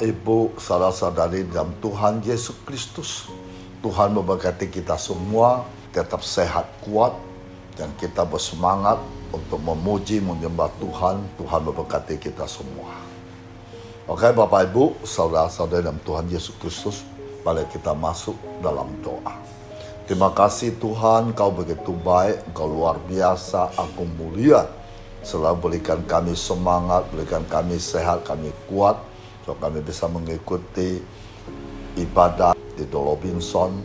Bapak, Ibu, saudara-saudari dalam Tuhan Yesus Kristus. Tuhan memberkati kita semua, tetap sehat, kuat, dan kita bersemangat untuk memuji, menyembah Tuhan. Tuhan memberkati kita semua. Oke, Bapak, Ibu, saudara-saudari dalam Tuhan Yesus Kristus, mari kita masuk dalam doa. Terima kasih Tuhan, Kau begitu baik, Engkau luar biasa, Aku mulia. Selalu berikan kami semangat, berikan kami sehat, kami kuat, so kami bisa mengikuti ibadah di Dolobinson.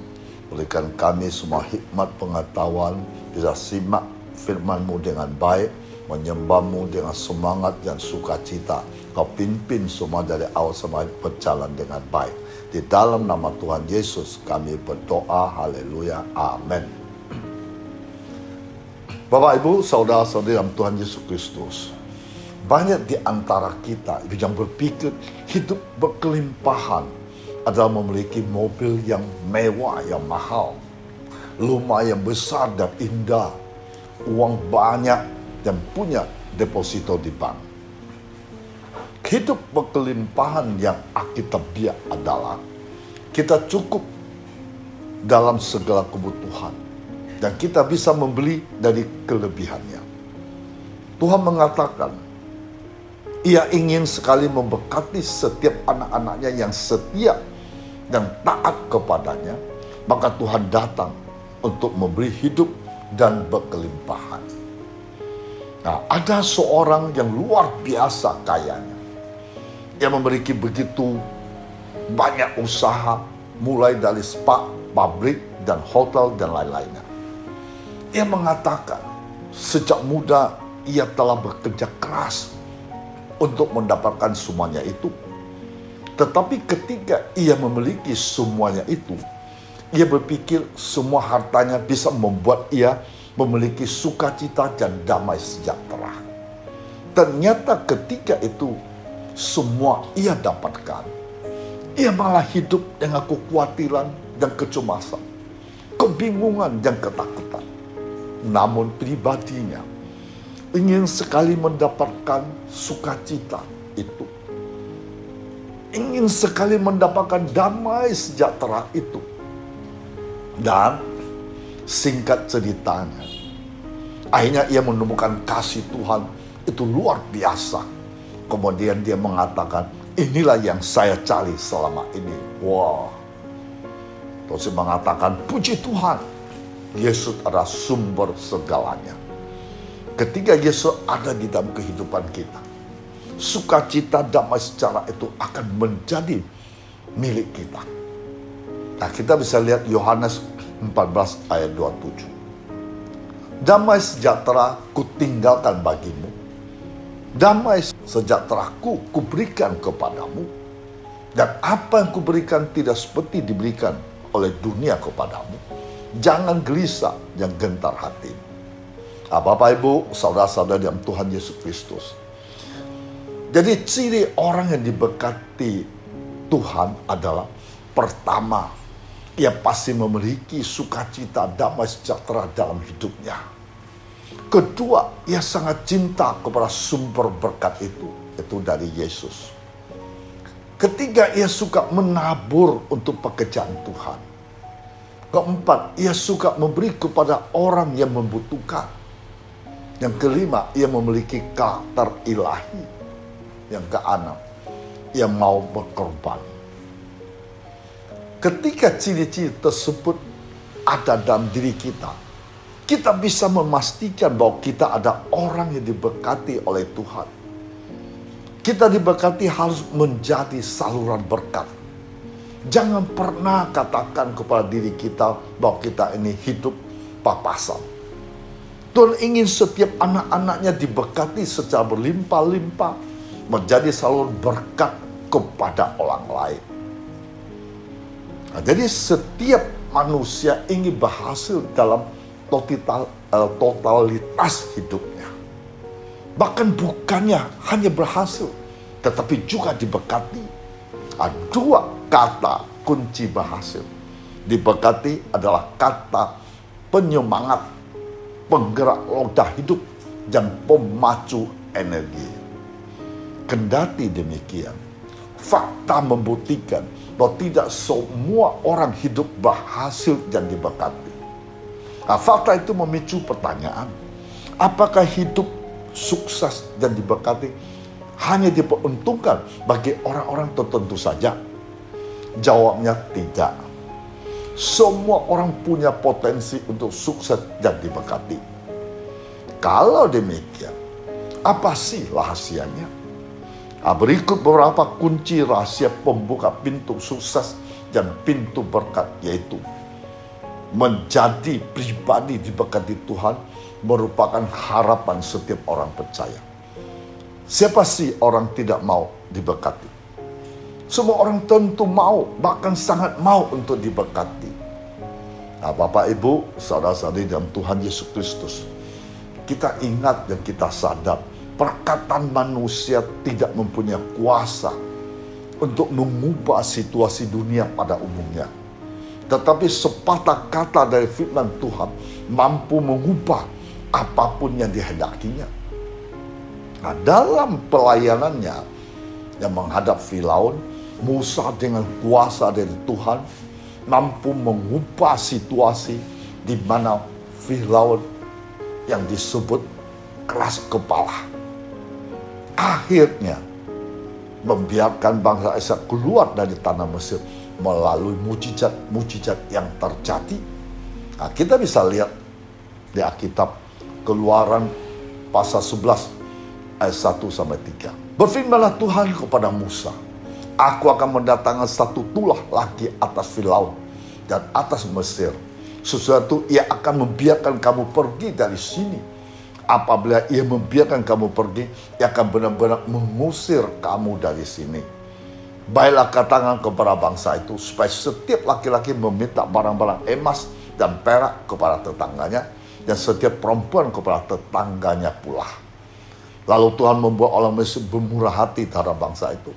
Berikan kami semua hikmat pengetahuan, bisa simak firman-Mu dengan baik, menyembah-Mu dengan semangat dan sukacita. Kau pimpin semua dari awal sampai berjalan dengan baik. Di dalam nama Tuhan Yesus kami berdoa, haleluya, amin. Bapak, Ibu, saudara-saudari dalam Tuhan Yesus Kristus, banyak di antara kita yang berpikir hidup berkelimpahan adalah memiliki mobil yang mewah, yang mahal, rumah yang besar dan indah, uang banyak, dan punya deposito di bank. Hidup berkelimpahan yang akitabiah adalah kita cukup dalam segala kebutuhan dan kita bisa membeli dari kelebihannya. Tuhan mengatakan, Ia ingin sekali memberkati setiap anak-anaknya yang setia dan taat kepadanya, maka Tuhan datang untuk memberi hidup dan berkelimpahan. Nah, ada seorang yang luar biasa kayanya. Ia memiliki begitu banyak usaha, mulai dari spa, pabrik, dan hotel, dan lain-lainnya. Ia mengatakan, sejak muda ia telah bekerja keras untuk mendapatkan semuanya itu. Tetapi ketika ia memiliki semuanya itu, ia berpikir semua hartanya bisa membuat ia memiliki sukacita dan damai sejahtera. Ternyata ketika itu semua ia dapatkan, ia malah hidup dengan kekhawatiran dan kecemasan, kebingungan dan ketakutan. Namun pribadinya ingin sekali mendapatkan sukacita itu. Ingin sekali mendapatkan damai sejahtera itu. Dan singkat ceritanya, akhirnya ia menemukan kasih Tuhan itu luar biasa. Kemudian dia mengatakan, inilah yang saya cari selama ini. Wah. Terus dia mengatakan, puji Tuhan, Yesus adalah sumber segalanya. Ketika Yesus ada di dalam kehidupan kita, sukacita damai sejahtera itu akan menjadi milik kita. Nah, kita bisa lihat Yohanes 14 ayat 27. Damai sejahtera kutinggalkan bagimu, damai sejahteraku kuberikan kepadamu, dan apa yang kuberikan tidak seperti diberikan oleh dunia kepadamu. Jangan gelisah dan gentar hati. Bapak, Ibu, saudara-saudara dalam Tuhan Yesus Kristus. Jadi ciri orang yang diberkati Tuhan adalah, pertama, ia pasti memiliki sukacita, damai sejahtera dalam hidupnya. Kedua, ia sangat cinta kepada sumber berkat itu dari Yesus. Ketiga, ia suka menabur untuk pekerjaan Tuhan. Keempat, ia suka memberi kepada orang yang membutuhkan. Yang kelima, ia memiliki karakter ilahi. Yang keenam, ia mau berkorban. Ketika ciri-ciri tersebut ada dalam diri kita, kita bisa memastikan bahwa kita ada orang yang diberkati oleh Tuhan. Kita diberkati harus menjadi saluran berkat. Jangan pernah katakan kepada diri kita bahwa kita ini hidup papasan. Tuhan ingin setiap anak-anaknya diberkati secara berlimpah-limpah, menjadi saluran berkat kepada orang lain. Nah, jadi setiap manusia ingin berhasil dalam totalitas hidupnya. Bahkan bukannya hanya berhasil, tetapi juga diberkati. Dua kata kunci berhasil. Diberkati adalah kata penyemangat, penggerak roda hidup, dan pemacu energi. Kendati demikian, fakta membuktikan bahwa tidak semua orang hidup berhasil dan diberkati. Nah, fakta itu memicu pertanyaan, apakah hidup sukses dan diberkati hanya diperuntukkan bagi orang-orang tertentu saja? Jawabnya tidak. Semua orang punya potensi untuk sukses dan diberkati. Kalau demikian, apa sih rahasianya? Berikut beberapa kunci rahasia pembuka pintu sukses dan pintu berkat, yaitu menjadi pribadi diberkati Tuhan merupakan harapan setiap orang percaya. Siapa sih orang tidak mau diberkati? Semua orang tentu mau, bahkan sangat mau untuk diberkati. Nah, Bapak, Ibu, saudara-saudari dalam Tuhan Yesus Kristus, kita ingat dan kita sadar, perkataan manusia tidak mempunyai kuasa untuk mengubah situasi dunia pada umumnya. Tetapi sepatah kata dari firman Tuhan mampu mengubah apapun yang dihendakinya. Nah, dalam pelayanannya yang menghadap Firaun, Musa dengan kuasa dari Tuhan mampu mengubah situasi di mana Firaun yang disebut keras kepala akhirnya membiarkan bangsa Israel keluar dari tanah Mesir melalui mujizat-mujizat yang terjadi. Nah, kita bisa lihat di Alkitab Keluaran pasal 11 ayat 1-3. Berfirmanlah Tuhan kepada Musa, aku akan mendatangkan satu tulah lagi atas Firaun dan atas Mesir. Sesuatu ia akan membiarkan kamu pergi dari sini. Apabila ia membiarkan kamu pergi, ia akan benar-benar mengusir kamu dari sini. Baiklah katakan kepada bangsa itu, supaya setiap laki-laki meminta barang-barang emas dan perak kepada tetangganya, dan setiap perempuan kepada tetangganya pula. Lalu Tuhan membuat orang Mesir bermurah hati terhadap bangsa itu.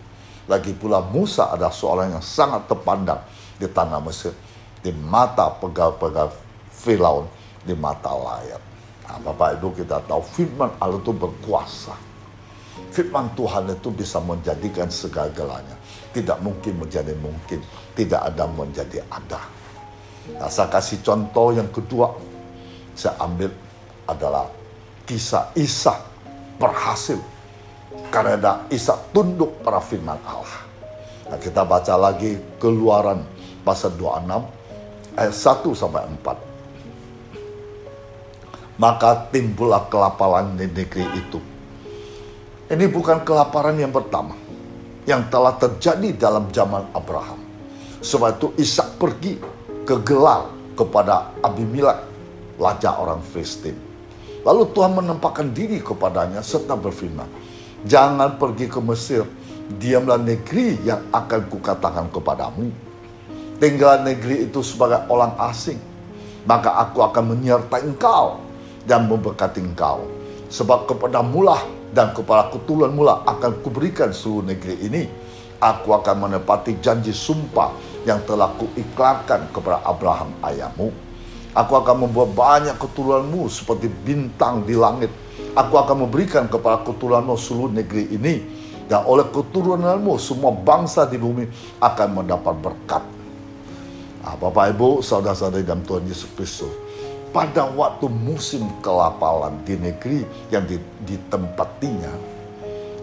Lagi pula Musa adalah seorang yang sangat terpandang di tanah Mesir, di mata pegawai-pegawai Firaun, di mata rakyat. Nah, Bapak Ibu, kita tahu firman Allah itu berkuasa. Firman Tuhan itu bisa menjadikan segala-galanya. Tidak mungkin menjadi mungkin, tidak ada menjadi ada. Nah, saya kasih contoh yang kedua, saya ambil adalah kisah Ishak berhasil karena Ishak tunduk pada firman Allah. Nah, kita baca lagi Keluaran pasal 26 ayat 1-4. Maka timbullah kelaparan di negeri itu. Ini bukan kelaparan yang pertama yang telah terjadi dalam zaman Abraham. Sebab itu Ishak pergi ke Gerar kepada Abimelek, raja orang Filistin. Lalu Tuhan menempatkan diri kepadanya serta berfirman, jangan pergi ke Mesir, diamlah negeri yang akan kukatakan kepadamu. Tinggal negeri itu sebagai orang asing, maka aku akan menyertai engkau dan memberkati engkau. Sebab kepadamulah dan kepada keturunanmulah akan kuberikan seluruh negeri ini. Aku akan menepati janji sumpah yang telah kuiklarkan kepada Abraham ayahmu. Aku akan membuat banyak keturunanmu seperti bintang di langit. Aku akan memberikan kepada keturunanmu seluruh negeri ini. Dan oleh keturunanmu semua bangsa di bumi akan mendapat berkat. Nah, Bapak Ibu, saudara-saudari dalam Tuhan Yesus Kristus, pada waktu musim kelaparan di negeri yang ditempatinya,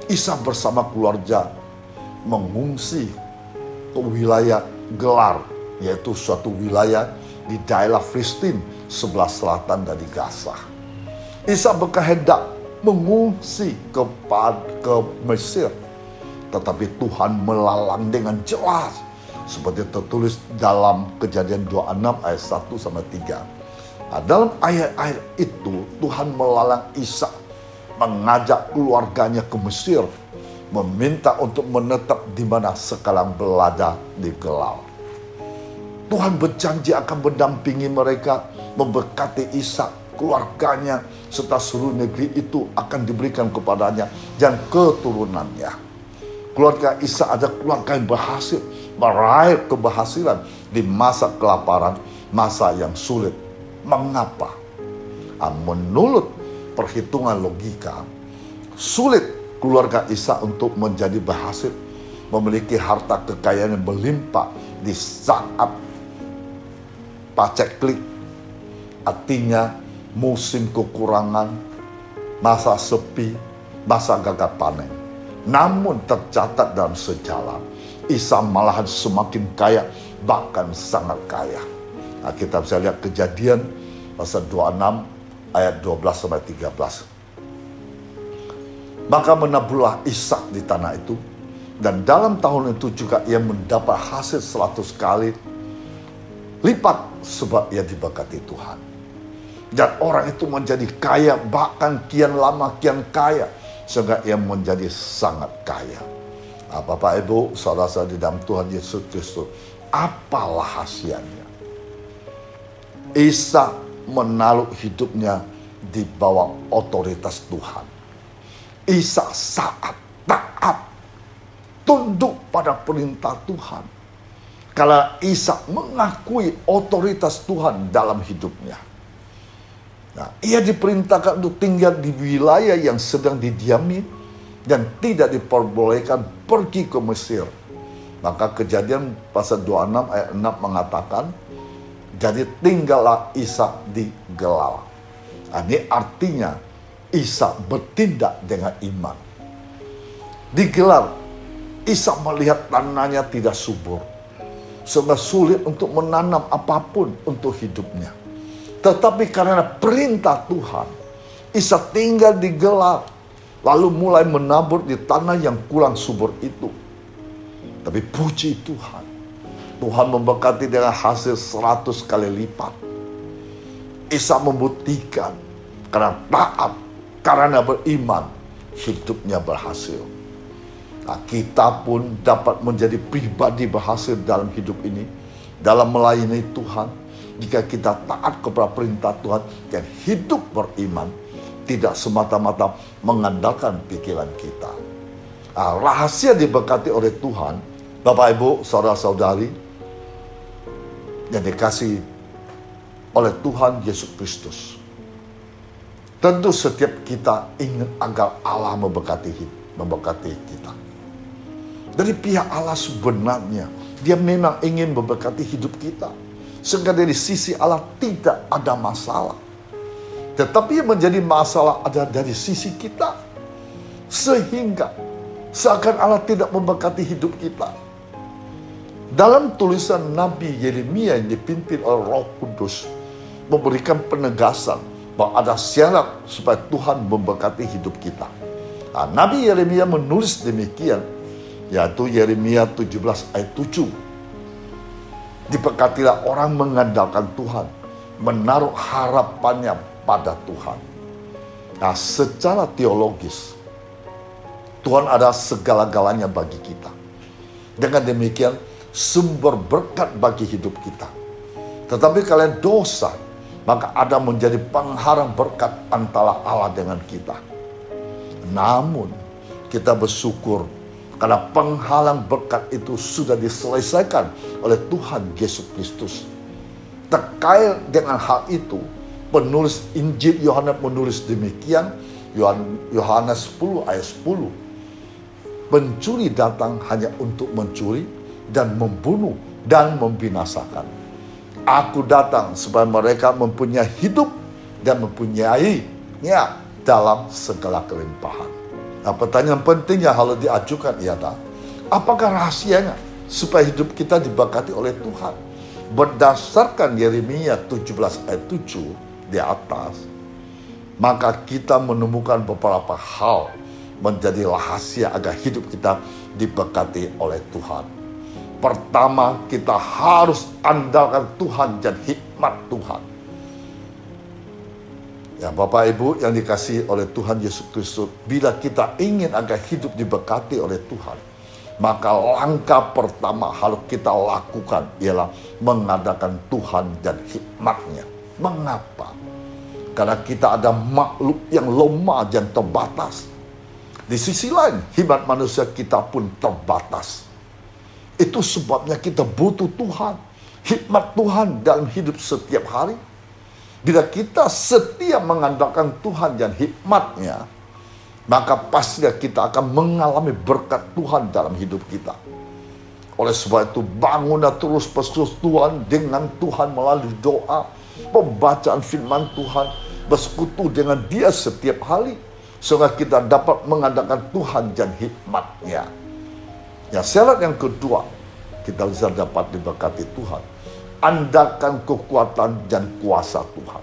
Ishak bersama keluarga mengungsi ke wilayah Gerar, yaitu suatu wilayah di daerah Filistin sebelah selatan dari Gaza. Ishak berkehendak mengungsi ke Mesir, tetapi Tuhan melalang dengan jelas seperti tertulis dalam Kejadian 26 ayat 1-3. Nah, dalam ayat-ayat itu Tuhan melalang Ishak mengajak keluarganya ke Mesir, meminta untuk menetap di mana sekarang berada di Gerar. Tuhan berjanji akan mendampingi mereka, memberkati Ishak, keluarganya, serta seluruh negeri itu akan diberikan kepadanya dan keturunannya. Keluarga Ishak adalah keluarga yang berhasil meraih keberhasilan di masa kelaparan, masa yang sulit. Mengapa? Menurut perhitungan logika, sulit keluarga Ishak untuk menjadi berhasil memiliki harta kekayaan yang berlimpah di saat paceklik, artinya musim kekurangan, masa sepi, masa gagal panen. Namun tercatat dalam sejarah, Isa malahan semakin kaya, bahkan sangat kaya. Nah, kita bisa lihat Kejadian pasal 26 ayat 12 sampai 13. Maka menaburlah Ishak di tanah itu, dan dalam tahun itu juga ia mendapat hasil 100 kali lipat sebab ia diberkati Tuhan. Dan orang itu menjadi kaya, bahkan kian lama kian kaya, sehingga ia menjadi sangat kaya. Nah, Bapak Ibu, saudara-saudara di dalam Tuhan Yesus Kristus, apa rahasianya? Ishak menaruh hidupnya di bawah otoritas Tuhan. Ishak saat taat, tunduk pada perintah Tuhan. Karena Ishak mengakui otoritas Tuhan dalam hidupnya. Nah, ia diperintahkan untuk tinggal di wilayah yang sedang didiami dan tidak diperbolehkan pergi ke Mesir. Maka Kejadian pasal 26 ayat 6 mengatakan, jadi tinggallah Ishak di Gerar. Nah, ini artinya Ishak bertindak dengan iman. Di Gerar, Ishak melihat tanahnya tidak subur, sehingga sulit untuk menanam apapun untuk hidupnya. Tetapi karena perintah Tuhan, Ishak tinggal di Gerar, lalu mulai menabur di tanah yang kurang subur itu. Tapi puji Tuhan, Tuhan memberkati dengan hasil 100 kali lipat. Ishak membuktikan karena taat, karena beriman, hidupnya berhasil. Nah, kita pun dapat menjadi pribadi berhasil dalam hidup ini, dalam melayani Tuhan, jika kita taat kepada perintah Tuhan dan hidup beriman, tidak semata-mata mengandalkan pikiran kita. Nah, rahasia diberkati oleh Tuhan, Bapak Ibu, saudara-saudari, yang dikasihi oleh Tuhan Yesus Kristus. Tentu setiap kita ingin agar Allah memberkati kita. Dari pihak Allah sebenarnya, Dia memang ingin memberkati hidup kita. Sehingga dari sisi Allah tidak ada masalah. Tetapi yang menjadi masalah adalah dari sisi kita. Sehingga seakan Allah tidak memberkati hidup kita. Dalam tulisan Nabi Yeremia yang dipimpin oleh Roh Kudus, memberikan penegasan bahwa ada syarat supaya Tuhan memberkati hidup kita. Nah, Nabi Yeremia menulis demikian, yaitu Yeremia 17 ayat 7. Diberkatilah orang mengandalkan Tuhan, menaruh harapannya pada Tuhan. Nah, secara teologis, Tuhan adalah segala-galanya bagi kita. Dengan demikian, sumber berkat bagi hidup kita. Tetapi kalau dosa, maka ada menjadi penghalang berkat antara Allah dengan kita. Namun, kita bersyukur karena penghalang berkat itu sudah diselesaikan oleh Tuhan Yesus Kristus. Terkait dengan hal itu, penulis Injil Yohanes menulis demikian, Yohanes 10 ayat 10. Pencuri datang hanya untuk mencuri dan membunuh dan membinasakan. Aku datang supaya mereka mempunyai hidup dan mempunyainya dalam segala kelimpahan. Nah, pertanyaan penting yang harus diajukan ialah, apakah rahasianya supaya hidup kita diberkati oleh Tuhan? Berdasarkan Yeremia 17 ayat 7 di atas, maka kita menemukan beberapa hal menjadi rahasia agar hidup kita diberkati oleh Tuhan. Pertama, kita harus andalkan Tuhan dan hikmat Tuhan. Ya, Bapak Ibu yang dikasihi oleh Tuhan Yesus Kristus, bila kita ingin agar hidup diberkati oleh Tuhan, maka langkah pertama harus kita lakukan ialah mengandalkan Tuhan dan hikmat-Nya. Mengapa? Karena kita ada makhluk yang lemah dan terbatas. Di sisi lain, hikmat manusia kita pun terbatas. Itu sebabnya kita butuh Tuhan, hikmat Tuhan dalam hidup setiap hari. Bila kita setia mengandalkan Tuhan dan hikmat-Nya, maka pastinya kita akan mengalami berkat Tuhan dalam hidup kita. Oleh sebab itu, bangunlah terus persekutuan dengan Tuhan melalui doa, pembacaan firman Tuhan, bersekutu dengan Dia setiap hari, sehingga kita dapat mengandalkan Tuhan dan hikmat-Nya. Yang syarat yang kedua, kita bisa dapat diberkati Tuhan. Andalkan kekuatan dan kuasa Tuhan.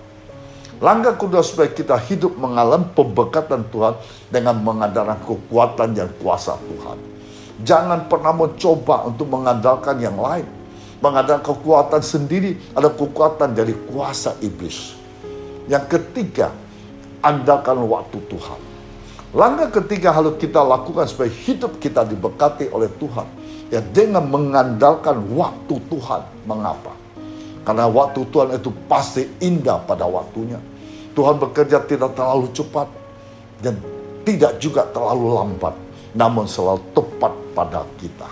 Langkah kedua supaya kita hidup mengalami pemberkatan Tuhan dengan mengandalkan kekuatan dan kuasa Tuhan. Jangan pernah mencoba untuk mengandalkan yang lain. Mengandalkan kekuatan sendiri ada kekuatan dari kuasa iblis. Yang ketiga, andalkan waktu Tuhan. Langkah ketiga harus kita lakukan supaya hidup kita diberkati oleh Tuhan. Ya, dengan mengandalkan waktu Tuhan. Mengapa? Karena waktu Tuhan itu pasti indah pada waktunya. Tuhan bekerja tidak terlalu cepat dan tidak juga terlalu lambat, namun selalu tepat pada kita.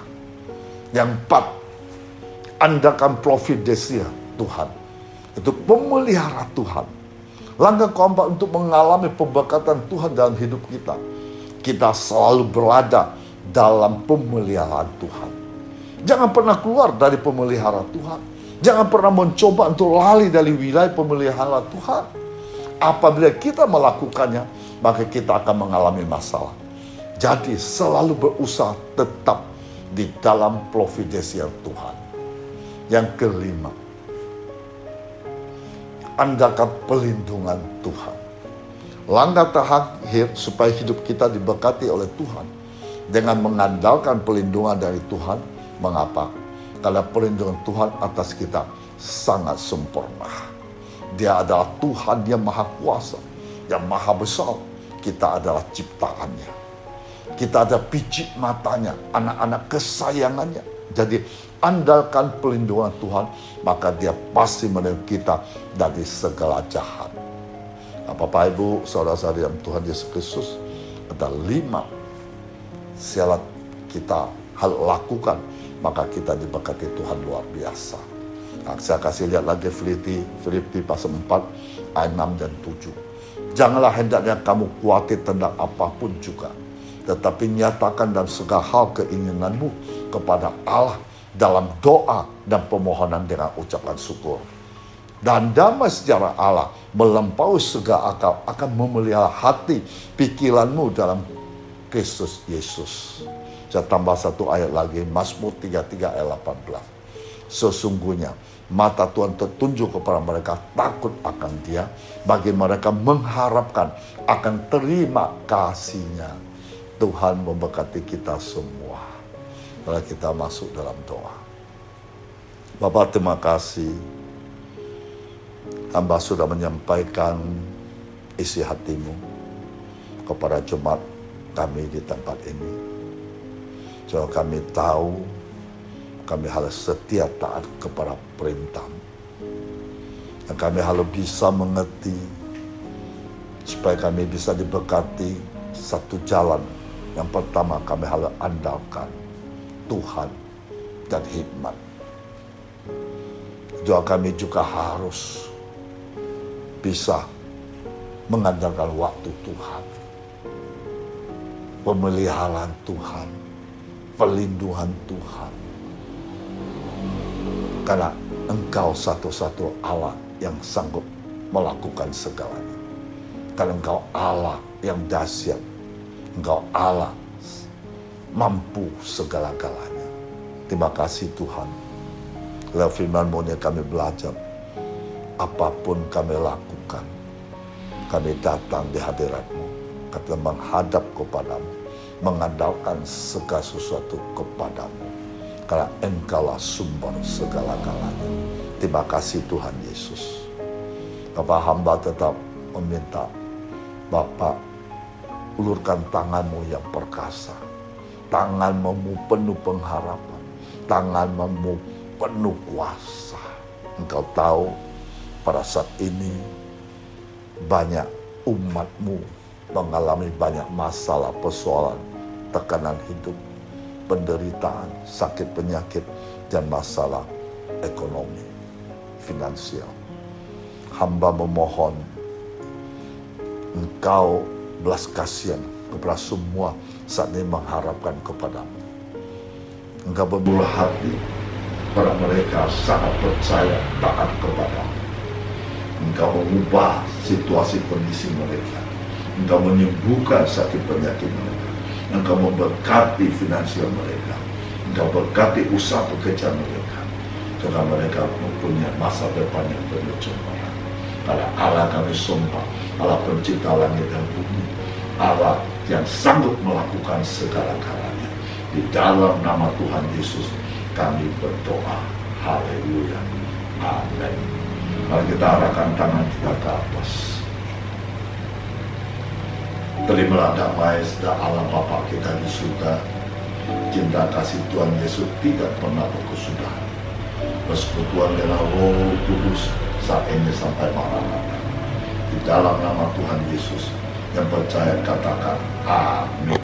Yang empat, andalkan providensia Tuhan. Itu pemelihara Tuhan. Langkah keempat untuk mengalami pemberkatan Tuhan dalam hidup kita. Kita selalu berada dalam pemeliharaan Tuhan. Jangan pernah keluar dari pemeliharaan Tuhan. Jangan pernah mencoba untuk lari dari wilayah pemeliharaan Tuhan. Apabila kita melakukannya, maka kita akan mengalami masalah. Jadi selalu berusaha tetap di dalam providensi Tuhan. Yang kelima, andalkan perlindungan Tuhan. Langkah terakhir supaya hidup kita diberkati oleh Tuhan dengan mengandalkan perlindungan dari Tuhan. Mengapa? Karena perlindungan Tuhan atas kita sangat sempurna. Dia adalah Tuhan yang maha kuasa, yang maha besar. Kita adalah ciptaannya. Kita ada picit matanya, anak-anak kesayangannya. Jadi andalkan perlindungan Tuhan, maka Dia pasti melindungi kita dari segala jahat. Bapak Ibu, saudara-saudari yang Tuhan Yesus Kristus, ada 5 syarat kita harus lakukan, maka kita diberkati Tuhan luar biasa. Nah, saya kasih lihat lagi Filipi pasal 4 ayat 6 dan 7. Janganlah hendaknya kamu khawatir tentang apapun juga, tetapi nyatakan dalam segala hal keinginanmu kepada Allah dalam doa dan permohonan dengan ucapan syukur. Dan damai sejahtera Allah melampaui segala akal akan memelihara hati pikiranmu dalam Kristus Yesus. Saya tambah 1 ayat lagi, Mazmur 33 ayat 18. Sesungguhnya mata Tuhan tertunjuk kepada mereka takut akan Dia, bagi mereka mengharapkan akan terima kasih-Nya. Tuhan memberkati kita semua. Mari kita masuk dalam doa. Bapa, terima kasih. Hamba sudah menyampaikan isi hati-Mu kepada jemaat kami di tempat ini. So, kami tahu kami harus setia taat kepada perintah-Mu. Dan kami harus bisa mengerti supaya kami bisa diberkati satu jalan. Yang pertama, kami harus andalkan Tuhan dan hikmat. Doa kami juga harus bisa mengandalkan waktu Tuhan, pemeliharaan Tuhan, perlindungan Tuhan. Karena Engkau satu-satu Allah yang sanggup melakukan segalanya. Karena Engkau Allah yang dahsyat. Engkau Allah mampu segala-galanya. Terima kasih Tuhan. Lewat firman-Mu yang kami belajar, apapun kami lakukan, kami datang di hadirat-Mu, kami menghadap kepada-Mu, mengandalkan segala sesuatu kepada-Mu, karena Engkaulah sumber segala-galanya. Terima kasih Tuhan Yesus. Bapak, hamba tetap meminta Bapak ulurkan tangan-Mu yang perkasa, tangan-Mu penuh pengharapan, tangan-Mu penuh kuasa. Engkau tahu pada saat ini banyak umat-Mu mengalami banyak masalah, persoalan, tekanan hidup, penderitaan, sakit penyakit, dan masalah ekonomi, finansial. Hamba memohon Engkau belas kasihan kepada semua saat ini mengharapkan kepadamu. Engkau bermurah hati pada mereka sangat percaya taat kepadamu. Engkau mengubah situasi kondisi mereka. Engkau menyembuhkan sakit penyakit mereka. Engkau memberkati finansial mereka. Engkau berkati usaha pekerjaan mereka. Karena mereka mempunyai masa depan yang penuh cemerlang. Pada Allah kami sumpah, Allah pencipta langit dan bumi, Allah yang sanggup melakukan segala-galanya. Di dalam nama Tuhan Yesus kami berdoa. Haleluya. Amin. Mari kita arahkan tangan kita ke atas. Terimalah damai sejahtera Allah Bapa kita di surga. Cinta kasih Tuhan Yesus tidak pernah berkesudahan. Persekutuan dengan Roh Kudus saat ini sampai maranatha. Di dalam nama Tuhan Yesus yang percaya katakan amin.